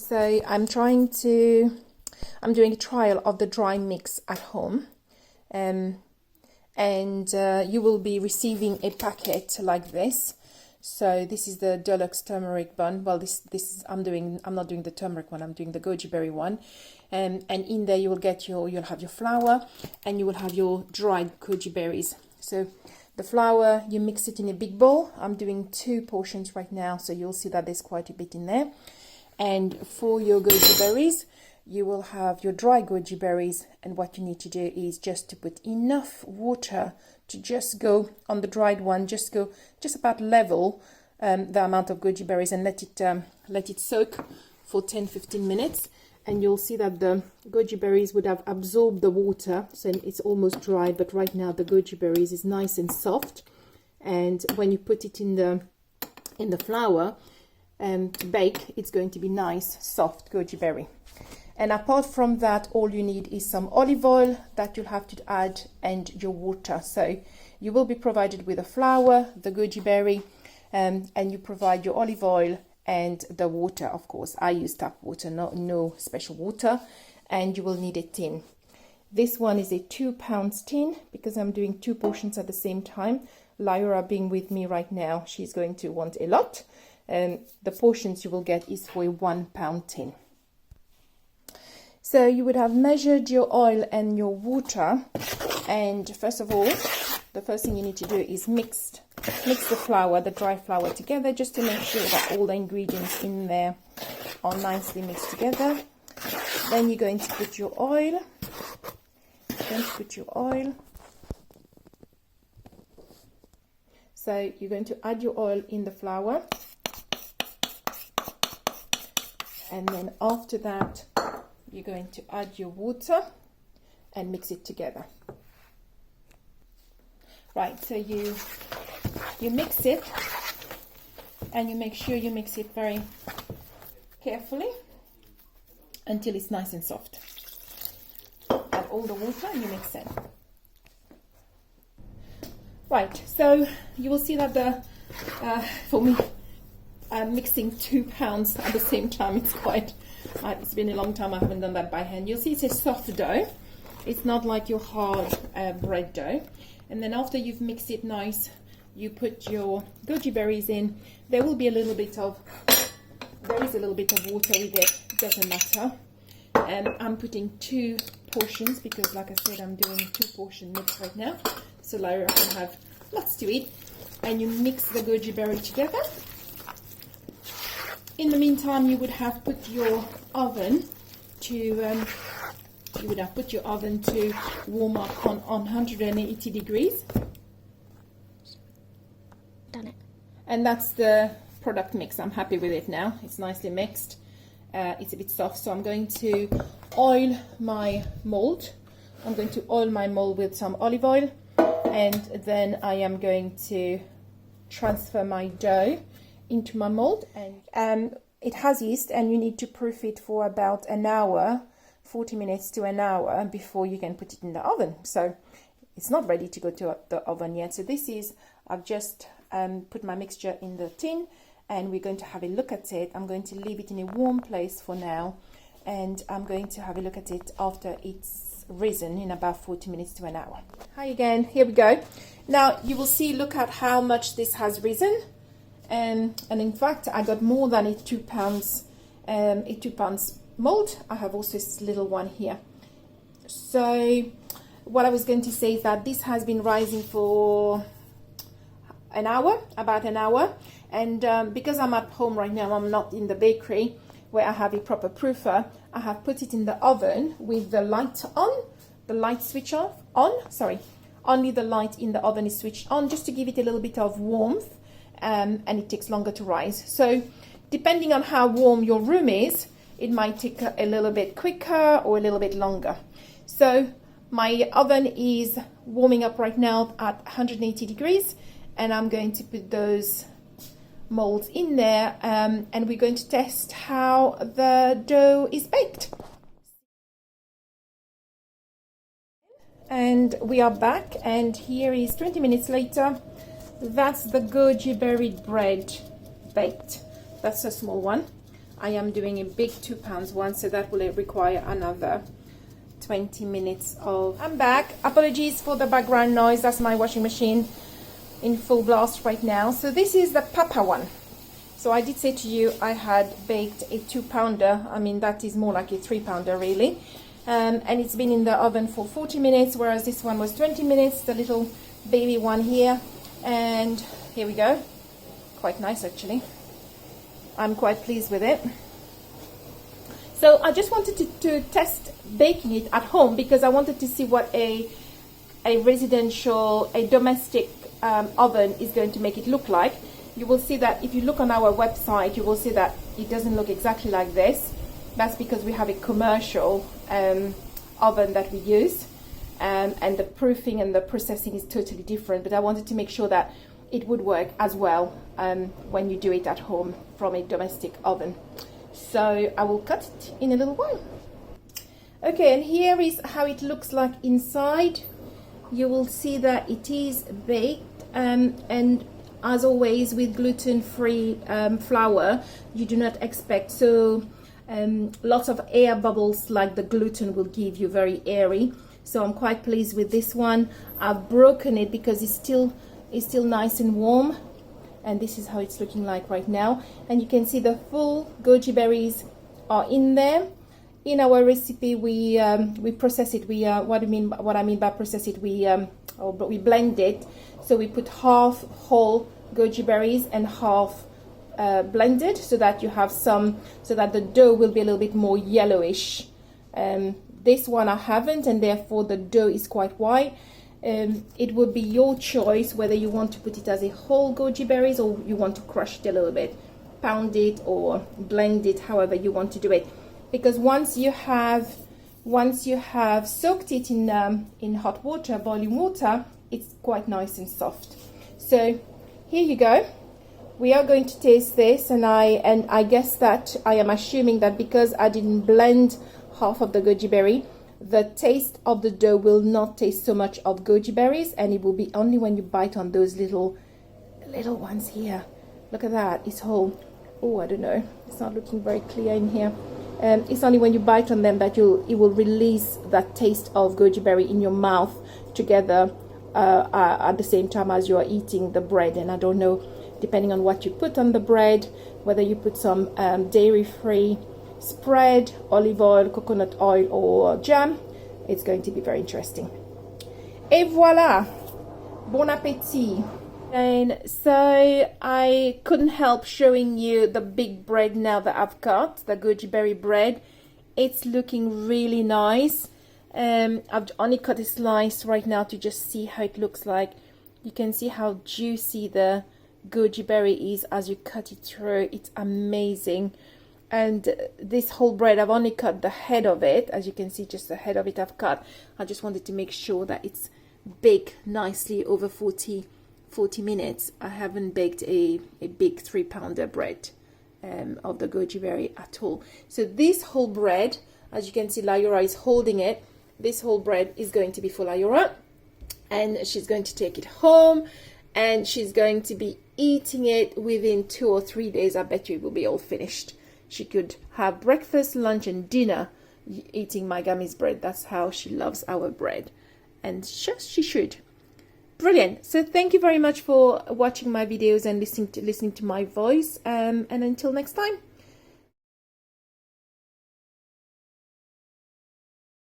So I'm doing a trial of the dry mix at home, and you will be receiving a packet like this. So this is the deluxe turmeric bun. Well, I'm not doing the turmeric one, I'm doing the goji berry one. And in there you'll have your flour and you will have your dried goji berries. So the flour, you mix it in a big bowl. I'm doing 2 portions right now, so you'll see that there's quite a bit in there. And for your goji berries, you will have your dry goji berries, and what you need to do is just to put enough water to just go on the dried one, just about level the amount of goji berries, and let it soak for 10-15 minutes. And you'll see that the goji berries would have absorbed the water, so it's almost dry, but right now the goji berries is nice and soft. And when you put it in the flour to bake, it's going to be nice soft goji berry. And apart from that, all you need is some olive oil that you'll have to add, and your water. So you will be provided with the flour, the goji berry, and you provide your olive oil and the water. Of course, I use tap water, no special water. And you will need a tin. This one is a 2-pound tin because I'm doing 2 portions at the same time. Lyra being with me right now, she's going to want a lot. The portions you will get is for a 1-pound tin. So you would have measured your oil and your water, and first of all, the first thing you need to do is mix the flour, the dry flour, together, just to make sure that all the ingredients in there are nicely mixed together. Then you're going to put your oil. So you're going to add your oil in the flour, and then after that you're going to add your water and mix it together. Right, so you mix it, and you make sure you mix it very carefully until it's nice and soft. Add all the water and you mix it. Right, so you will see that for me, mixing 2 pounds at the same time, it's been a long time I haven't done that by hand. You'll see it's a soft dough. It's not like your hard bread dough. And then after you've mixed it nice, you put your goji berries in. There is a little bit of water with it, doesn't matter. And I'm putting 2 portions because, like I said, I'm doing a 2-portion mix right now. So Lyra can have lots to eat. And you mix the goji berry together. In the meantime, you would have put your oven to warm up on 180 degrees. Done it. And that's the product mix. I'm happy with it now. It's nicely mixed. It's a bit soft, so I'm going to oil my mold. I'm going to oil my mold with some olive oil, and then I am going to transfer my dough into my mold. And it has yeast, and you need to proof it for about an hour, 40 minutes to an hour, before you can put it in the oven. So it's not ready to go to the oven yet. So I've just put my mixture in the tin, and we're going to have a look at it. I'm going to leave it in a warm place for now, and I'm going to have a look at it after it's risen in about 40 minutes to an hour. Hi again, here we go. Now you will see, look at how much this has risen. And in fact, I got more than a 2 pounds mold. I have also this little one here. So what I was going to say is that this has been rising for about an hour. And because I'm at home right now, I'm not in the bakery where I have a proper proofer. I have put it in the oven with the light on, the light switch on. Only the light in the oven is switched on, just to give it a little bit of warmth. And it takes longer to rise. So depending on how warm your room is, it might take a little bit quicker or a little bit longer. So my oven is warming up right now at 180 degrees, and I'm going to put those molds in there, and we're going to test how the dough is baked. And we are back, and here is 20 minutes later. That's the goji berry bread baked. That's a small one. I am doing a big 2 pounds one, so that will require another 20 minutes of... I'm back. Apologies for the background noise. That's my washing machine in full blast right now. So this is the Papa one. So I did say to you I had baked a 2 pounder. I mean, that is more like a 3 pounder really. And it's been in the oven for 40 minutes, whereas this one was 20 minutes, the little baby one here. And here we go. Quite nice actually. I'm quite pleased with it. So I just wanted to test baking it at home, because I wanted to see what a domestic oven is going to make it look like. You will see that if you look on our website, you will see that it doesn't look exactly like this. That's because we have a commercial oven that we use, and the proofing and the processing is totally different. But I wanted to make sure that it would work as well when you do it at home from a domestic oven. So I will cut it in a little while. Okay, and here is how it looks like inside. You will see that it is baked, and as always with gluten-free flour, you do not expect lots of air bubbles like the gluten will give you, very airy. So I'm quite pleased with this one. I've broken it because it's still nice and warm, and this is how it's looking like right now. And you can see the full goji berries are in there. In our recipe, we process it. What I mean by process it, we blend it. So we put half whole goji berries and half blended, so that you have so that the dough will be a little bit more yellowish. This one I haven't, and therefore the dough is quite white. It would be your choice whether you want to put it as a whole goji berries, or you want to crush it a little bit, pound it or blend it, however you want to do it. Because once you have soaked it in hot water, boiling water, it's quite nice and soft. So here you go. We are going to taste this, and I guess that I am assuming that because I didn't blend half of the goji berry, the taste of the dough will not taste so much of goji berries, and it will be only when you bite on those little ones here. Look at that. It's whole. Oh, I don't know. It's not looking very clear in here. It's only when you bite on them that it will release that taste of goji berry in your mouth together at the same time as you are eating the bread. And I don't know, depending on what you put on the bread, whether you put some dairy-free spread, olive oil, coconut oil, or jam, it's going to be very interesting. Et voila! Bon appétit! And so I couldn't help showing you the big bread now that I've got, the goji berry bread. It's looking really nice. I've only cut a slice right now to just see how it looks like. You can see how juicy the goji berry is as you cut it through. It's amazing. And this whole bread, I've only cut the head of it. As you can see, just the head of it I've cut. I just wanted to make sure that it's baked nicely over 40 minutes. I haven't baked a big 3 pounder bread of the goji berry at all. So this whole bread, as you can see, Lyra is holding it. This whole bread is going to be for Lyra, and she's going to take it home, and she's going to be eating it within 2 or 3 days. I bet you it will be all finished. She could have breakfast, lunch, and dinner eating My Gammies bread. That's how she loves our bread, and she should. Brilliant. So thank you very much for watching my videos and listening to my voice. And until next time.